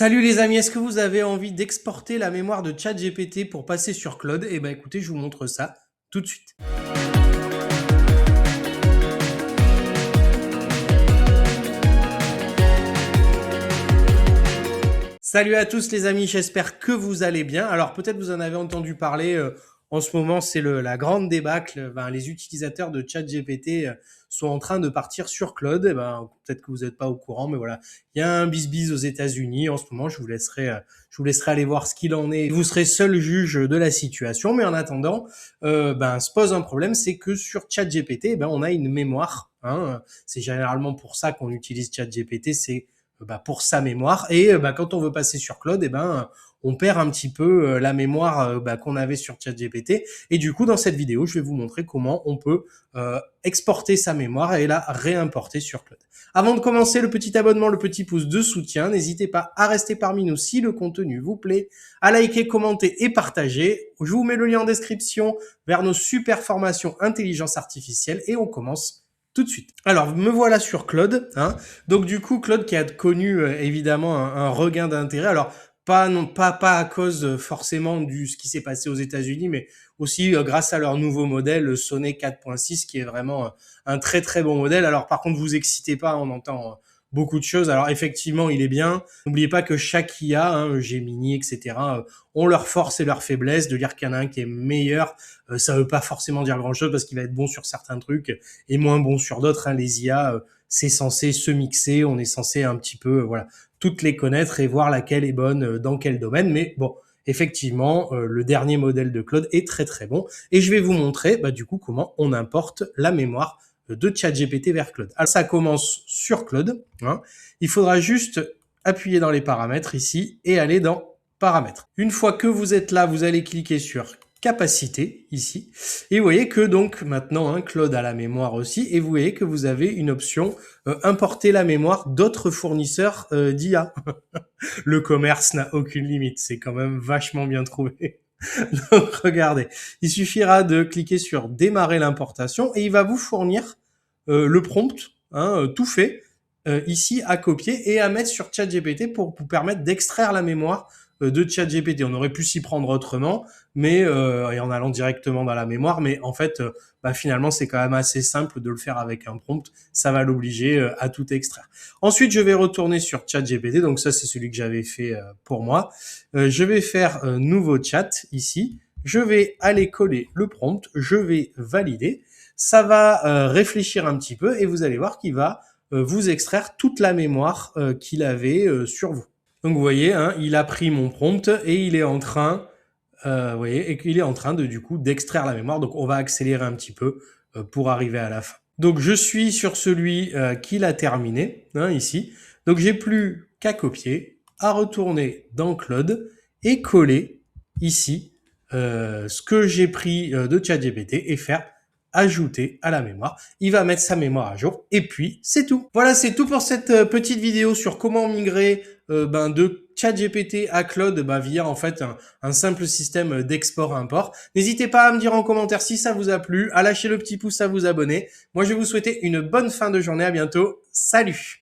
Salut les amis, est-ce que vous avez envie d'exporter la mémoire de ChatGPT pour passer sur Claude? Eh ben écoutez, je vous montre ça tout de suite. Salut à tous les amis, j'espère que vous allez bien. Alors peut-être vous en avez entendu parler, en ce moment c'est la grande débâcle. Les utilisateurs de ChatGPT sont en train de partir sur Claude. Peut-être que vous n'êtes pas au courant, mais voilà, il y a un bisbise aux États-Unis en ce moment. Je vous laisserai aller voir ce qu'il en est. Vous serez seul juge de la situation, mais en attendant, se pose un problème, c'est que sur ChatGPT, on a une mémoire. C'est généralement pour ça qu'on utilise ChatGPT, c'est pour sa mémoire. Et quand on veut passer sur Claude, on perd un petit peu la mémoire qu'on avait sur ChatGPT. Et du coup, dans cette vidéo, je vais vous montrer comment on peut exporter sa mémoire et la réimporter sur Claude. Avant de commencer, le petit abonnement, le petit pouce de soutien. N'hésitez pas à rester parmi nous si le contenu vous plaît, à liker, commenter et partager. Je vous mets le lien en description vers nos super formations intelligence artificielle et on commence tout de suite. Alors, me voilà sur Claude. Donc, du coup, Claude qui a connu évidemment un regain d'intérêt. Alors, pas à cause forcément ce qui s'est passé aux États-Unis, mais aussi grâce à leur nouveau modèle, le Sonnet 4.6, qui est vraiment un très très bon modèle. Alors, par contre, vous excitez pas, on entend beaucoup de choses. Alors, effectivement, il est bien. N'oubliez pas que chaque IA, Gemini, etc., ont leurs forces et leurs faiblesses. De dire qu'il y en a un qui est meilleur, ça veut pas forcément dire grand-chose parce qu'il va être bon sur certains trucs et moins bon sur d'autres. Les IA, c'est censé se mixer. On est censé un petit peu, toutes les connaître et voir laquelle est bonne dans quel domaine. Mais bon, effectivement, le dernier modèle de Claude est très très bon. Et je vais vous montrer du coup comment on importe la mémoire de ChatGPT vers Claude. Alors ça commence sur Claude. Il faudra juste appuyer dans les paramètres ici et aller dans paramètres. Une fois que vous êtes là, vous allez cliquer sur capacité ici et vous voyez que donc maintenant Claude a la mémoire aussi et vous voyez que vous avez une option importer la mémoire d'autres fournisseurs d'IA. Le commerce n'a aucune limite, c'est quand même vachement bien trouvé. Donc regardez, il suffira de cliquer sur démarrer l'importation et il va vous fournir le prompt, tout fait, ici à copier et à mettre sur ChatGPT pour vous permettre d'extraire la mémoire de ChatGPT. On aurait pu s'y prendre autrement, mais et en allant directement dans la mémoire, mais en fait, finalement, c'est quand même assez simple de le faire avec un prompt. Ça va l'obliger à tout extraire. Ensuite, je vais retourner sur ChatGPT. Donc ça, c'est celui que j'avais fait pour moi. Je vais faire nouveau chat ici. Je vais aller coller le prompt. Je vais valider. Ça va réfléchir un petit peu et vous allez voir qu'il va vous extraire toute la mémoire qu'il avait sur vous. Donc vous voyez, il a pris mon prompt et il est en train, de du coup d'extraire la mémoire. Donc on va accélérer un petit peu pour arriver à la fin. Donc je suis sur celui qu'il a terminé, ici. Donc j'ai plus qu'à copier, à retourner dans Claude et coller ici ce que j'ai pris de ChatGPT et faire ajouter à la mémoire. Il va mettre sa mémoire à jour et puis c'est tout. Voilà, c'est tout pour cette petite vidéo sur comment migrer de ChatGPT à Claude via en fait un simple système d'export-import. N'hésitez pas à me dire en commentaire si ça vous a plu, à lâcher le petit pouce, à vous abonner. Moi, je vais vous souhaiter une bonne fin de journée. À bientôt. Salut!